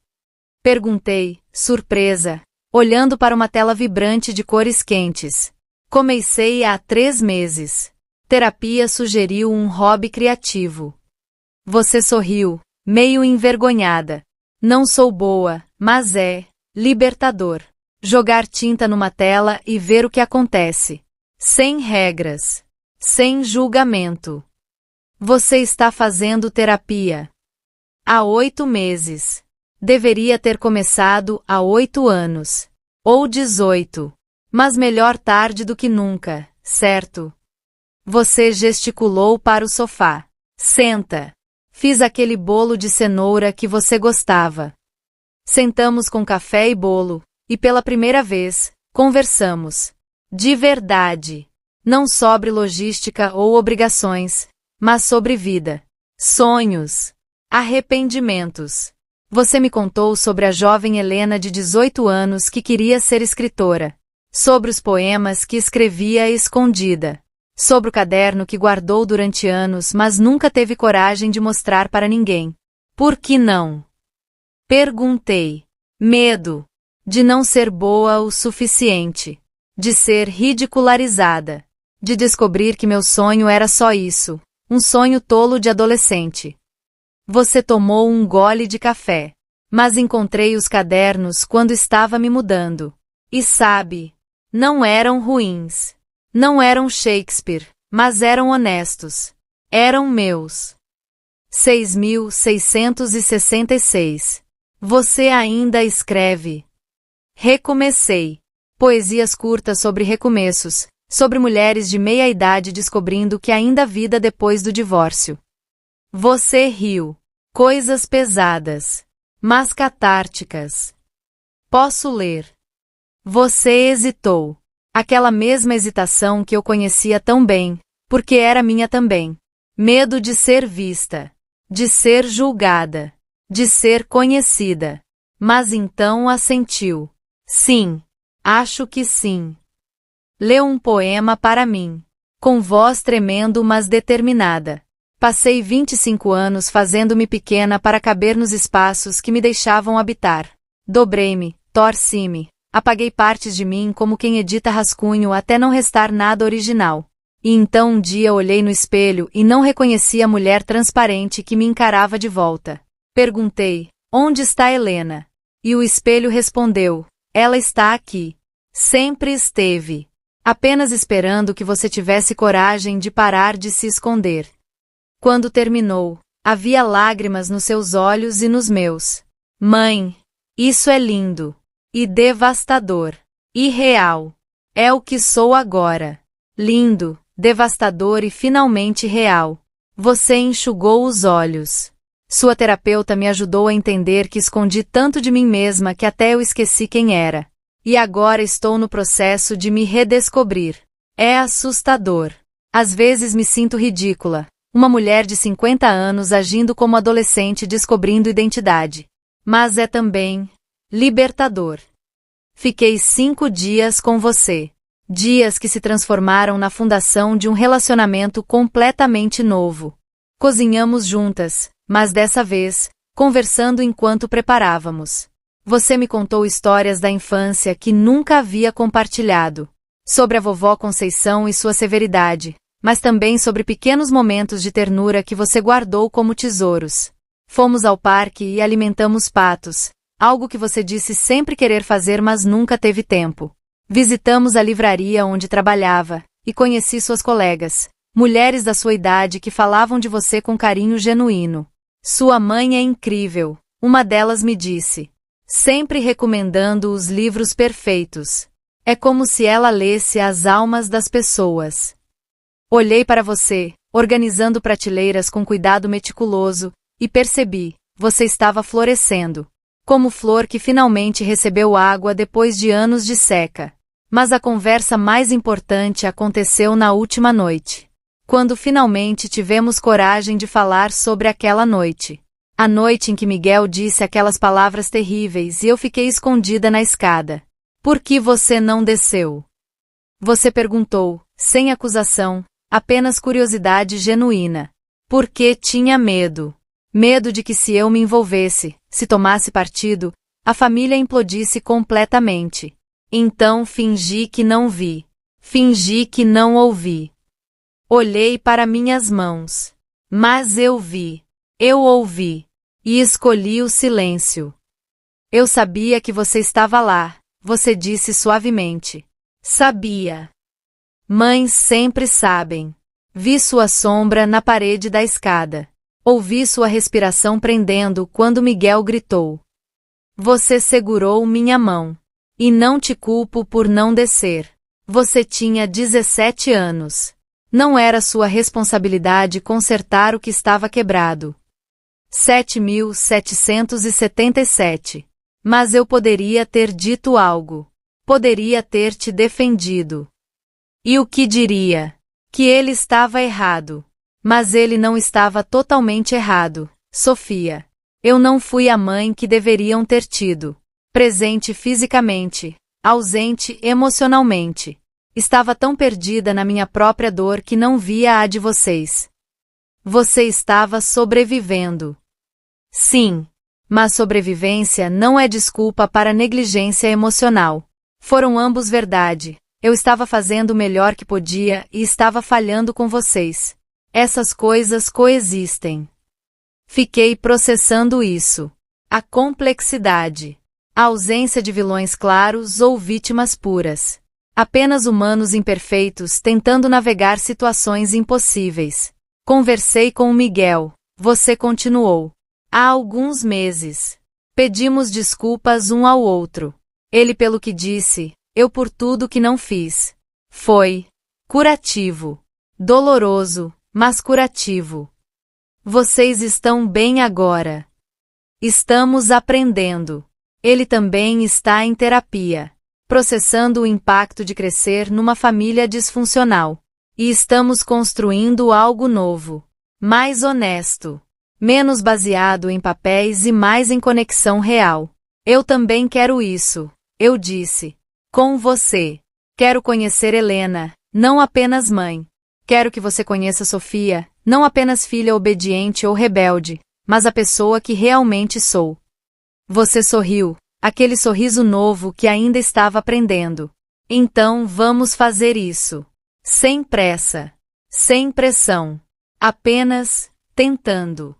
Perguntei, surpresa, olhando para uma tela vibrante de cores quentes. Comecei há 3 meses. Terapia sugeriu um hobby criativo. Você sorriu, meio envergonhada. Não sou boa, mas é libertador. Jogar tinta numa tela e ver o que acontece. Sem regras. Sem julgamento. Você está fazendo terapia. Há 8 meses. Deveria ter começado há 8 anos. Ou 18. Mas melhor tarde do que nunca, certo? Você gesticulou para o sofá. Senta. Fiz aquele bolo de cenoura que você gostava. Sentamos com café e bolo, e pela primeira vez, conversamos. De verdade. Não sobre logística ou obrigações, mas sobre vida. Sonhos. Arrependimentos. Você me contou sobre a jovem Helena de 18 anos que queria ser escritora. Sobre os poemas que escrevia escondida. Sobre o caderno que guardou durante anos mas nunca teve coragem de mostrar para ninguém. Por que não? Perguntei. Medo. De não ser boa o suficiente. De ser ridicularizada. De descobrir que meu sonho era só isso, um sonho tolo de adolescente. Você tomou um gole de café. Mas encontrei os cadernos quando estava me mudando. E sabe, não eram ruins. Não eram Shakespeare, mas eram honestos. Eram meus. 6.666. Você ainda escreve. Recomecei. Poesias curtas sobre recomeços, sobre mulheres de meia idade descobrindo que ainda há vida depois do divórcio. Você riu. Coisas pesadas, mas catárticas. Posso ler. Você hesitou. Aquela mesma hesitação que eu conhecia tão bem, porque era minha também. Medo de ser vista, de ser julgada, de ser conhecida. Mas então assentiu. Sim, acho que sim. Leu um poema para mim, com voz tremendo mas determinada. Passei 25 anos fazendo-me pequena para caber nos espaços que me deixavam habitar. Dobrei-me, torci-me, apaguei partes de mim como quem edita rascunho até não restar nada original. E então um dia olhei no espelho e não reconheci a mulher transparente que me encarava de volta. Perguntei, onde está Helena? E o espelho respondeu, ela está aqui. Sempre esteve. Apenas esperando que você tivesse coragem de parar de se esconder. Quando terminou, havia lágrimas nos seus olhos e nos meus. Mãe, isso é lindo. E devastador. E real. É o que sou agora. Lindo, devastador e finalmente real. Você enxugou os olhos. Sua terapeuta me ajudou a entender que escondi tanto de mim mesma que até eu esqueci quem era. E agora estou no processo de me redescobrir. É assustador. Às vezes me sinto ridícula. Uma mulher de 50 anos agindo como adolescente descobrindo identidade. Mas é também libertador. Fiquei 5 dias com você. Dias que se transformaram na fundação de um relacionamento completamente novo. Cozinhamos juntas, mas dessa vez, conversando enquanto preparávamos. Você me contou histórias da infância que nunca havia compartilhado. Sobre a vovó Conceição e sua severidade, mas também sobre pequenos momentos de ternura que você guardou como tesouros. Fomos ao parque e alimentamos patos, algo que você disse sempre querer fazer mas nunca teve tempo. Visitamos a livraria onde trabalhava, e conheci suas colegas, mulheres da sua idade que falavam de você com carinho genuíno. Sua mãe é incrível, uma delas me disse. Sempre recomendando os livros perfeitos. É como se ela lesse as almas das pessoas. Olhei para você, organizando prateleiras com cuidado meticuloso, e percebi, você estava florescendo. Como flor que finalmente recebeu água depois de anos de seca. Mas a conversa mais importante aconteceu na última noite. Quando finalmente tivemos coragem de falar sobre aquela noite. A noite em que Miguel disse aquelas palavras terríveis e eu fiquei escondida na escada. Por que você não desceu? Você perguntou, sem acusação, apenas curiosidade genuína. Porque tinha medo. Medo de que se eu me envolvesse, se tomasse partido, a família implodisse completamente. Então fingi que não vi. Fingi que não ouvi. Olhei para minhas mãos. Mas eu vi. Eu ouvi. E escolhi o silêncio. Eu sabia que você estava lá, você disse suavemente. Sabia. Mães sempre sabem. Vi sua sombra na parede da escada. Ouvi sua respiração prendendo quando Miguel gritou. Você segurou minha mão. E não te culpo por não descer. Você tinha 17 anos. Não era sua responsabilidade consertar o que estava quebrado. 7.777. Mas eu poderia ter dito algo. Poderia ter te defendido. E o que diria? Que ele estava errado. Mas ele não estava totalmente errado, Sofia. Eu não fui a mãe que deveriam ter tido. Presente fisicamente, ausente emocionalmente. Estava tão perdida na minha própria dor que não via a de vocês. Você estava sobrevivendo. Sim. Mas sobrevivência não é desculpa para negligência emocional. Foram ambos verdade. Eu estava fazendo o melhor que podia e estava falhando com vocês. Essas coisas coexistem. Fiquei processando isso. A complexidade. A ausência de vilões claros ou vítimas puras. Apenas humanos imperfeitos tentando navegar situações impossíveis. Conversei com o Miguel. Você continuou. Há alguns meses. Pedimos desculpas um ao outro. Ele pelo que disse, eu por tudo que não fiz. Foi curativo. Doloroso, mas curativo. Vocês estão bem agora. Estamos aprendendo. Ele também está em terapia, processando o impacto de crescer numa família disfuncional. E estamos construindo algo novo, mais honesto, menos baseado em papéis e mais em conexão real. Eu também quero isso, eu disse. Com você. Quero conhecer Helena, não apenas mãe. Quero que você conheça Sofia, não apenas filha obediente ou rebelde, mas a pessoa que realmente sou. Você sorriu, aquele sorriso novo que ainda estava aprendendo. Então vamos fazer isso. Sem pressa. Sem pressão. Apenas tentando.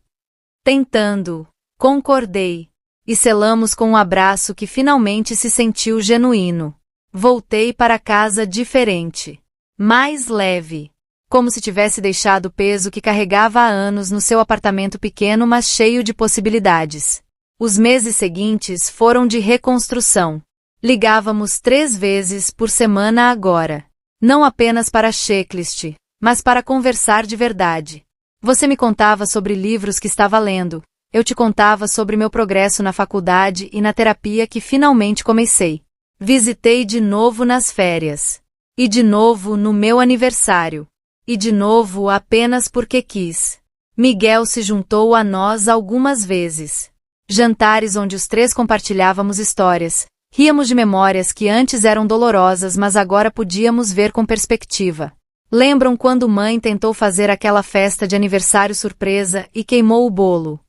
Tentando. Concordei. E selamos com um abraço que finalmente se sentiu genuíno. Voltei para casa diferente. Mais leve. Como se tivesse deixado o peso que carregava há anos no seu apartamento pequeno, mas cheio de possibilidades. Os meses seguintes foram de reconstrução. Ligávamos 3 vezes por semana agora. Não apenas para checklist, mas para conversar de verdade. Você me contava sobre livros que estava lendo. Eu te contava sobre meu progresso na faculdade e na terapia que finalmente comecei. Visitei de novo nas férias. E de novo no meu aniversário. E de novo apenas porque quis. Miguel se juntou a nós algumas vezes. Jantares onde os 3 compartilhávamos histórias. Ríamos de memórias que antes eram dolorosas, mas agora podíamos ver com perspectiva. Lembram quando mãe tentou fazer aquela festa de aniversário surpresa e queimou o bolo?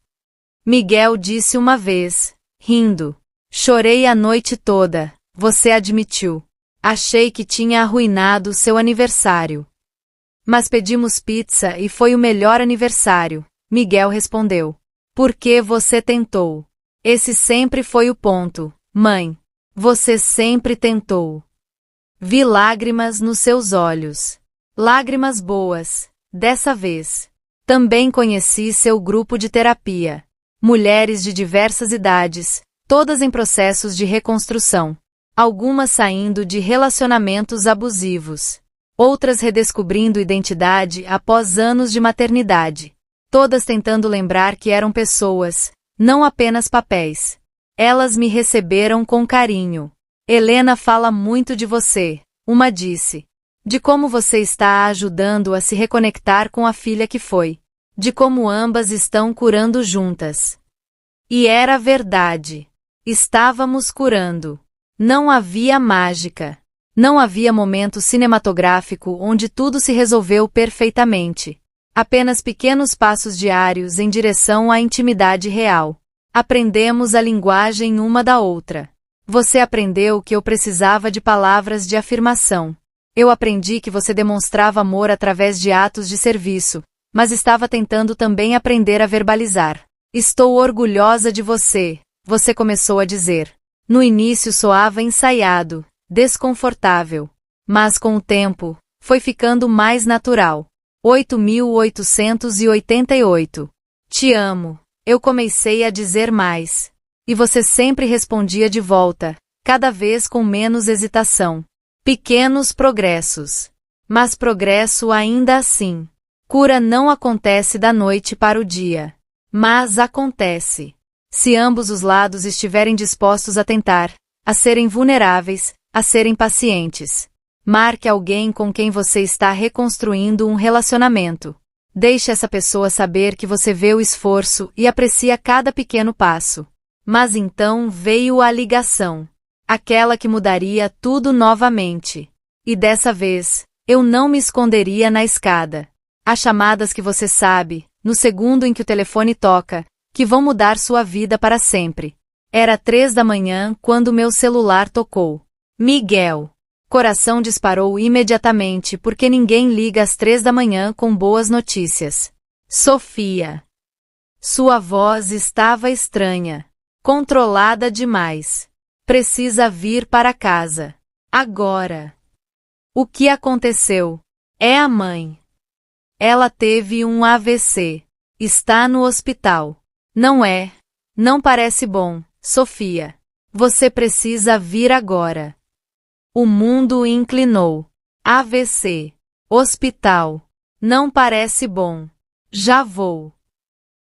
Miguel disse uma vez, rindo. Chorei a noite toda, você admitiu. Achei que tinha arruinado seu aniversário. Mas pedimos pizza e foi o melhor aniversário, Miguel respondeu. Porque você tentou. Esse sempre foi o ponto, mãe. Você sempre tentou. Vi lágrimas nos seus olhos. Lágrimas boas, dessa vez. Também conheci seu grupo de terapia. Mulheres de diversas idades, todas em processos de reconstrução. Algumas saindo de relacionamentos abusivos. Outras redescobrindo identidade após anos de maternidade. Todas tentando lembrar que eram pessoas, não apenas papéis. Elas me receberam com carinho. Helena fala muito de você, uma disse. De como você está a ajudando a se reconectar com a filha que foi. De como ambas estão curando juntas. E era verdade. Estávamos curando. Não havia mágica. Não havia momento cinematográfico onde tudo se resolveu perfeitamente. Apenas pequenos passos diários em direção à intimidade real. Aprendemos a linguagem uma da outra. Você aprendeu que eu precisava de palavras de afirmação. Eu aprendi que você demonstrava amor através de atos de serviço, mas estava tentando também aprender a verbalizar. Estou orgulhosa de você, você começou a dizer. No início soava ensaiado, desconfortável. Mas com o tempo, foi ficando mais natural. 8.888. Te amo. Eu comecei a dizer mais. E você sempre respondia de volta, cada vez com menos hesitação. Pequenos progressos. Mas progresso ainda assim. Cura não acontece da noite para o dia. Mas acontece. Se ambos os lados estiverem dispostos a tentar, a serem vulneráveis, a serem pacientes. Marque alguém com quem você está reconstruindo um relacionamento. Deixe essa pessoa saber que você vê o esforço e aprecia cada pequeno passo. Mas então veio a ligação. Aquela que mudaria tudo novamente. E dessa vez, eu não me esconderia na escada. Há chamadas que você sabe, no segundo em que o telefone toca, que vão mudar sua vida para sempre. Era 3 da manhã quando meu celular tocou. Miguel. Coração disparou imediatamente porque ninguém liga às 3 da manhã com boas notícias. Sofia. Sua voz estava estranha. Controlada demais. Precisa vir para casa. Agora. O que aconteceu? É a mãe. Ela teve um AVC. Está no hospital. Não é. Não parece bom, Sofia. Você precisa vir agora. O mundo inclinou. AVC. Hospital. Não parece bom. Já vou.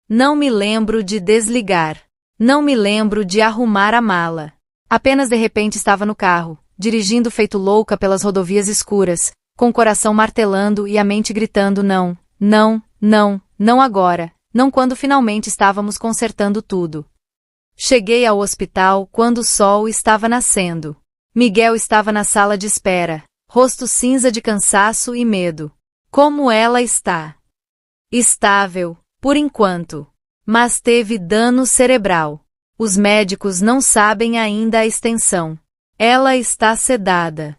Não me lembro de desligar. Não me lembro de arrumar a mala. Apenas de repente estava no carro, dirigindo feito louca pelas rodovias escuras, com o coração martelando e a mente gritando não, não, não, não agora, não quando finalmente estávamos consertando tudo. Cheguei ao hospital quando o sol estava nascendo. Miguel estava na sala de espera, rosto cinza de cansaço e medo. Como ela está? Estável, por enquanto. Mas teve dano cerebral. Os médicos não sabem ainda a extensão. Ela está sedada.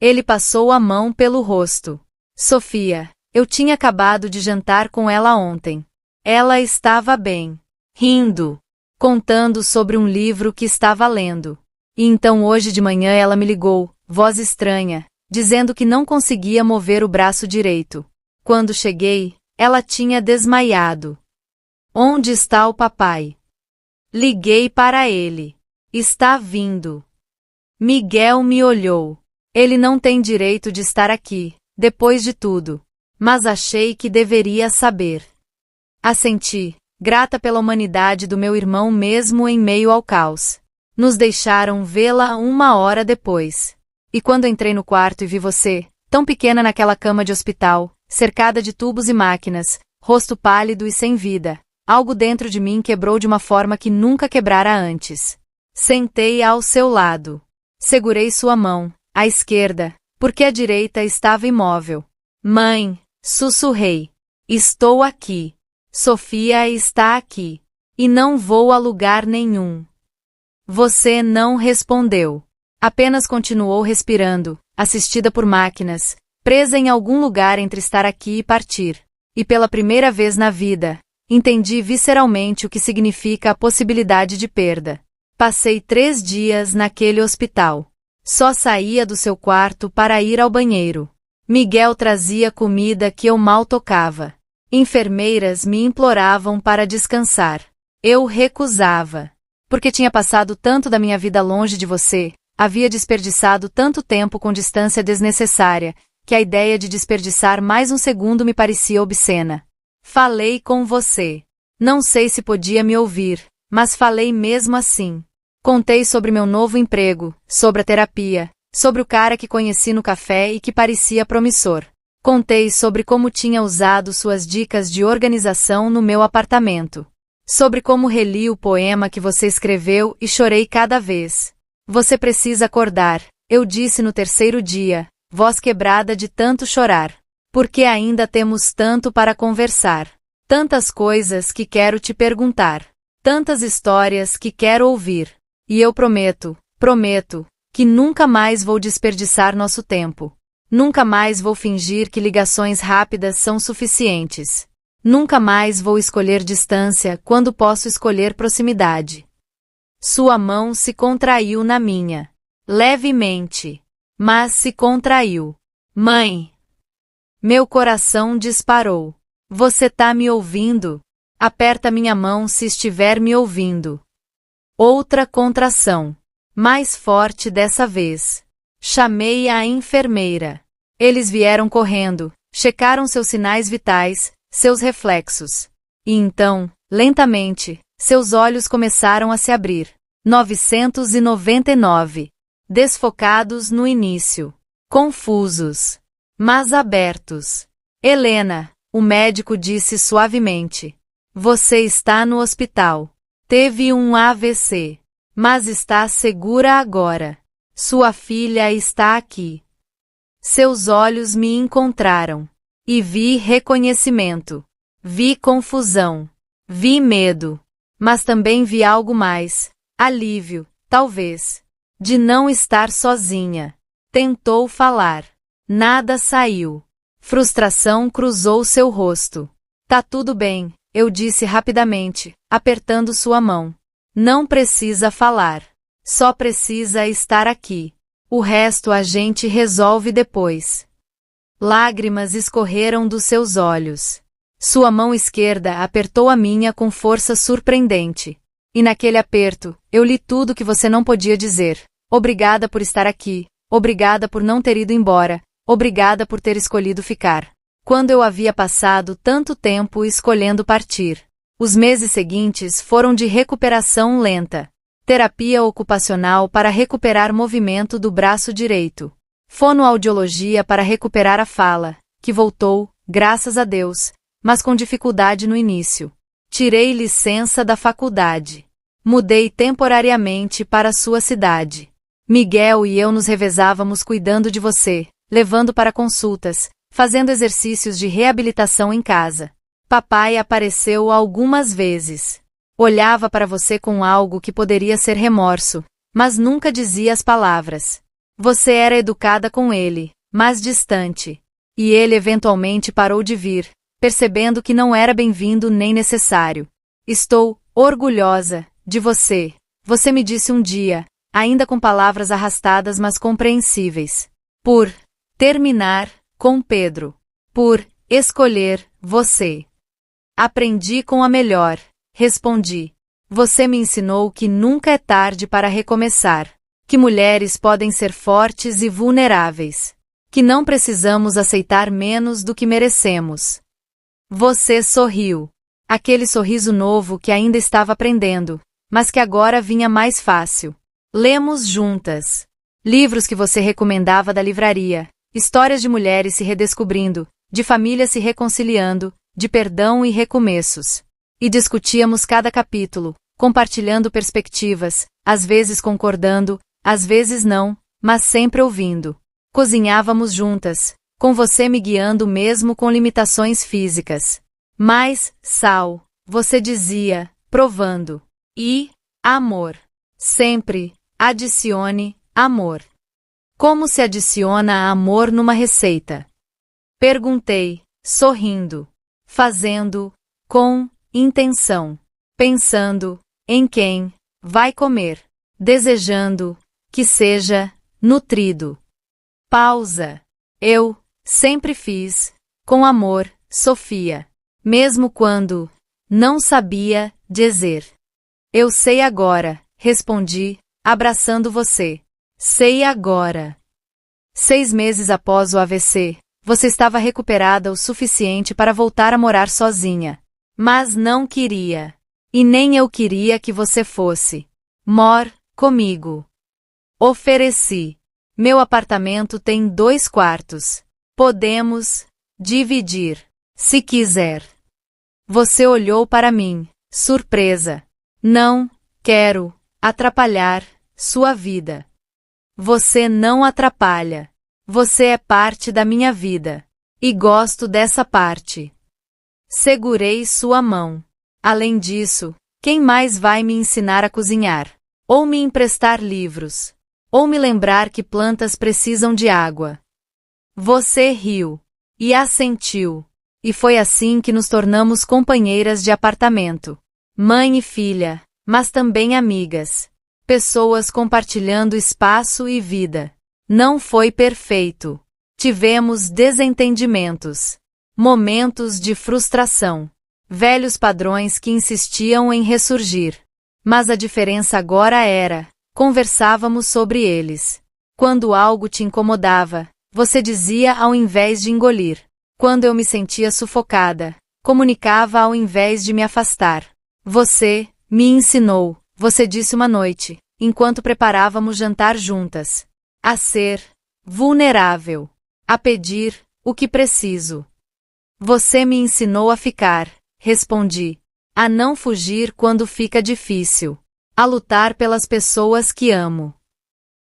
Ele passou a mão pelo rosto. Sofia, eu tinha acabado de jantar com ela ontem. Ela estava bem. Rindo. Contando sobre um livro que estava lendo. E então hoje de manhã ela me ligou, voz estranha, dizendo que não conseguia mover o braço direito. Quando cheguei, ela tinha desmaiado. Onde está o papai? Liguei para ele. Está vindo. Miguel me olhou. Ele não tem direito de estar aqui, depois de tudo. Mas achei que deveria saber. Assenti, grata pela humanidade do meu irmão mesmo em meio ao caos. Nos deixaram vê-la 1 hora depois. E quando entrei no quarto e vi você, tão pequena naquela cama de hospital, cercada de tubos e máquinas, rosto pálido e sem vida, algo dentro de mim quebrou de uma forma que nunca quebrara antes. Sentei ao seu lado. Segurei sua mão, à esquerda, porque a direita estava imóvel. Mãe, sussurrei. Estou aqui. Sofia está aqui. E não vou a lugar nenhum. Você não respondeu. Apenas continuou respirando, assistida por máquinas, presa em algum lugar entre estar aqui e partir. E pela primeira vez na vida, entendi visceralmente o que significa a possibilidade de perda. Passei 3 dias naquele hospital. Só saía do seu quarto para ir ao banheiro. Miguel trazia comida que eu mal tocava. Enfermeiras me imploravam para descansar. Eu recusava. Porque tinha passado tanto da minha vida longe de você, havia desperdiçado tanto tempo com distância desnecessária, que a ideia de desperdiçar mais um segundo me parecia obscena. Falei com você. Não sei se podia me ouvir, mas falei mesmo assim. Contei sobre meu novo emprego, sobre a terapia, sobre o cara que conheci no café e que parecia promissor. Contei sobre como tinha usado suas dicas de organização no meu apartamento. Sobre como reli o poema que você escreveu e chorei cada vez. Você precisa acordar, eu disse no 3º dia, voz quebrada de tanto chorar. Porque ainda temos tanto para conversar. Tantas coisas que quero te perguntar. Tantas histórias que quero ouvir. E eu prometo, que nunca mais vou desperdiçar nosso tempo. Nunca mais vou fingir que ligações rápidas são suficientes. Nunca mais vou escolher distância quando posso escolher proximidade. Sua mão se contraiu na minha. Levemente. Mas se contraiu. Mãe! Meu coração disparou. Você tá me ouvindo? Aperta minha mão se estiver me ouvindo. Outra contração. Mais forte dessa vez. Chamei a enfermeira. Eles vieram correndo, checaram seus sinais vitais, seus reflexos. E então, lentamente, seus olhos começaram a se abrir. 999. Desfocados no início. Confusos. Mas abertos. Helena, o médico disse suavemente. Você está no hospital. Teve um AVC. Mas está segura agora. Sua filha está aqui. Seus olhos me encontraram. E vi reconhecimento. Vi confusão. Vi medo. Mas também vi algo mais. Alívio, talvez. De não estar sozinha. Tentou falar. Nada saiu. Frustração cruzou seu rosto. Tá tudo bem, eu disse rapidamente, apertando sua mão. Não precisa falar. Só precisa estar aqui. O resto a gente resolve depois. Lágrimas escorreram dos seus olhos. Sua mão esquerda apertou a minha com força surpreendente. E naquele aperto, eu li tudo que você não podia dizer. Obrigada por estar aqui. Obrigada por não ter ido embora. Obrigada por ter escolhido ficar. Quando eu havia passado tanto tempo escolhendo partir. Os meses seguintes foram de recuperação lenta. Terapia ocupacional para recuperar movimento do braço direito. Fonoaudiologia para recuperar a fala, que voltou, graças a Deus, mas com dificuldade no início. Tirei licença da faculdade. Mudei temporariamente para sua cidade. Miguel e eu nos revezávamos cuidando de você, levando para consultas, fazendo exercícios de reabilitação em casa. Papai apareceu algumas vezes. Olhava para você com algo que poderia ser remorso, mas nunca dizia as palavras. Você era educada com ele, mas distante. E ele eventualmente parou de vir, percebendo que não era bem-vindo nem necessário. Estou orgulhosa de você. Você me disse um dia, ainda com palavras arrastadas mas compreensíveis. Por terminar com Pedro. Por escolher você. Aprendi com a melhor. Respondi. Você me ensinou que nunca é tarde para recomeçar. Que mulheres podem ser fortes e vulneráveis. Que não precisamos aceitar menos do que merecemos. Você sorriu. Aquele sorriso novo que ainda estava aprendendo, mas que agora vinha mais fácil. Lemos juntas. Livros que você recomendava da livraria. Histórias de mulheres se redescobrindo, de famílias se reconciliando, de perdão e recomeços. E discutíamos cada capítulo, compartilhando perspectivas, às vezes concordando, às vezes não, mas sempre ouvindo. Cozinhávamos juntas, com você me guiando mesmo com limitações físicas. Mais sal, você dizia, provando. E amor. Sempre adicione amor. Como se adiciona amor numa receita? Perguntei, sorrindo. Fazendo, com intenção. Pensando, em quem vai comer. Desejando, que seja nutrido. Pausa. Eu sempre fiz, com amor, Sofia. Mesmo quando não sabia dizer. Eu sei agora, respondi, abraçando você. Sei agora. 6 meses após o AVC, você estava recuperada o suficiente para voltar a morar sozinha. Mas não queria. E nem eu queria que você fosse. Mor comigo. Ofereci. Meu apartamento tem 2 quartos. Podemos dividir, se quiser. Você olhou para mim, surpresa. Não quero atrapalhar sua vida. Você não atrapalha. Você é parte da minha vida. E gosto dessa parte. Segurei sua mão. Além disso, quem mais vai me ensinar a cozinhar? Ou me emprestar livros? Ou me lembrar que plantas precisam de água? Você riu. E assentiu. E foi assim que nos tornamos companheiras de apartamento. Mãe e filha, mas também amigas. Pessoas compartilhando espaço e vida. Não foi perfeito. Tivemos desentendimentos. Momentos de frustração. Velhos padrões que insistiam em ressurgir. Mas a diferença agora era, conversávamos sobre eles. Quando algo te incomodava, você dizia ao invés de engolir. Quando eu me sentia sufocada, comunicava ao invés de me afastar. Você me ensinou, você disse uma noite, enquanto preparávamos jantar juntas. A ser vulnerável. A pedir o que preciso. Você me ensinou a ficar, respondi. A não fugir quando fica difícil. A lutar pelas pessoas que amo.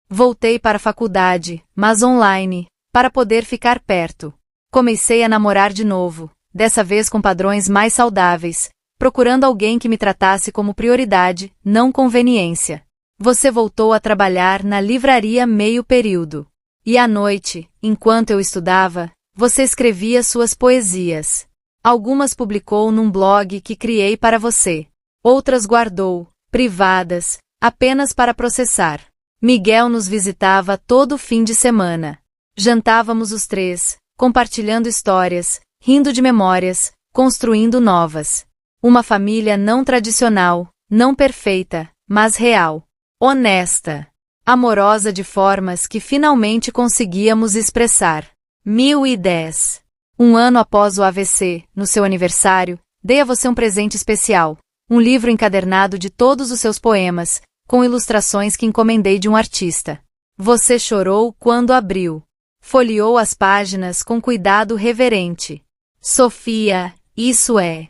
Voltei para a faculdade, mas online, para poder ficar perto. Comecei a namorar de novo, dessa vez com padrões mais saudáveis, procurando alguém que me tratasse como prioridade, não conveniência. Você voltou a trabalhar na livraria meio período. E à noite, enquanto eu estudava, você escrevia suas poesias. Algumas publicou num blog que criei para você. Outras guardou, privadas, apenas para processar. Miguel nos visitava todo fim de semana. Jantávamos os três, compartilhando histórias, rindo de memórias, construindo novas. Uma família não tradicional, não perfeita, mas real. Honesta. Amorosa de formas que finalmente conseguíamos expressar. 1010. Um ano após o AVC, no seu aniversário, dei a você um presente especial. Um livro encadernado de todos os seus poemas, com ilustrações que encomendei de um artista. Você chorou quando abriu. Folheou as páginas com cuidado reverente. Sofia, isso é.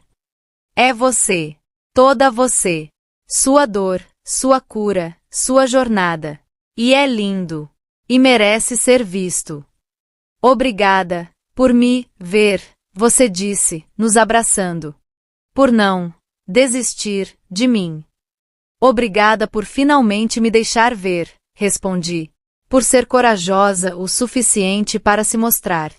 É você. Toda você. Sua dor, sua cura, sua jornada. E é lindo. E merece ser visto. Obrigada, por me ver, você disse, nos abraçando. Por não desistir de mim. Obrigada por finalmente me deixar ver, respondi. Por ser corajosa o suficiente para se mostrar.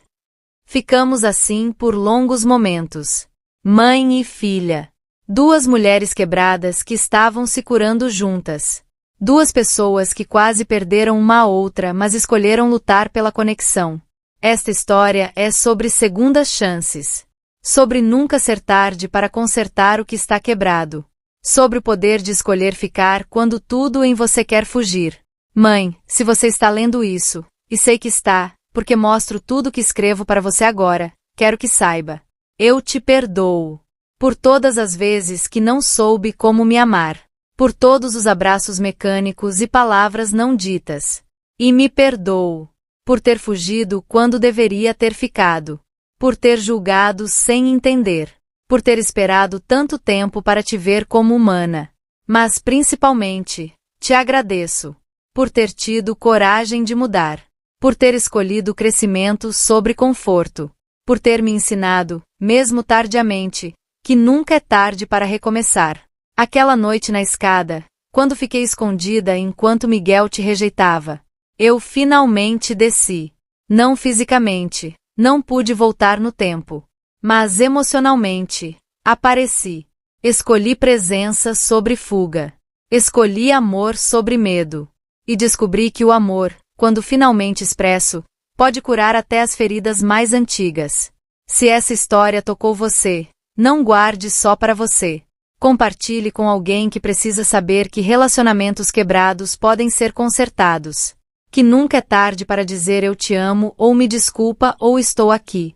Ficamos assim por longos momentos. Mãe e filha. Duas mulheres quebradas que estavam se curando juntas. Duas pessoas que quase perderam uma a outra, mas escolheram lutar pela conexão. Esta história é sobre segundas chances. Sobre nunca ser tarde para consertar o que está quebrado. Sobre o poder de escolher ficar quando tudo em você quer fugir. Mãe, se você está lendo isso, e sei que está, porque mostro tudo que escrevo para você agora, quero que saiba. Eu te perdoo. Por todas as vezes que não soube como me amar. Por todos os abraços mecânicos e palavras não ditas. E me perdoo. Por ter fugido quando deveria ter ficado. Por ter julgado sem entender. Por ter esperado tanto tempo para te ver como humana. Mas principalmente, te agradeço. Por ter tido coragem de mudar. Por ter escolhido crescimento sobre conforto. Por ter me ensinado, mesmo tardiamente, que nunca é tarde para recomeçar. Aquela noite na escada, quando fiquei escondida enquanto Miguel te rejeitava. Eu finalmente desci. Não fisicamente, não pude voltar no tempo. Mas emocionalmente, apareci. Escolhi presença sobre fuga. Escolhi amor sobre medo. E descobri que o amor, quando finalmente expresso, pode curar até as feridas mais antigas. Se essa história tocou você, não guarde só para você. Compartilhe com alguém que precisa saber que relacionamentos quebrados podem ser consertados. Que nunca é tarde para dizer eu te amo ou me desculpa ou estou aqui.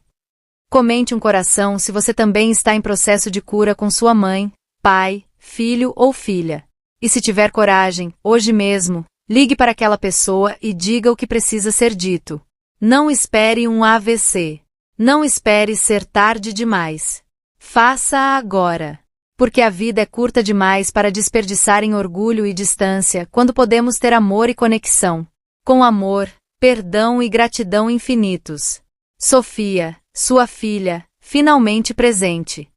Comente um coração se você também está em processo de cura com sua mãe, pai, filho ou filha. E se tiver coragem, hoje mesmo, ligue para aquela pessoa e diga o que precisa ser dito. Não espere um AVC. Não espere ser tarde demais. Faça agora. Porque a vida é curta demais para desperdiçar em orgulho e distância quando podemos ter amor e conexão. Com amor, perdão e gratidão infinitos. Sofia, sua filha, finalmente presente.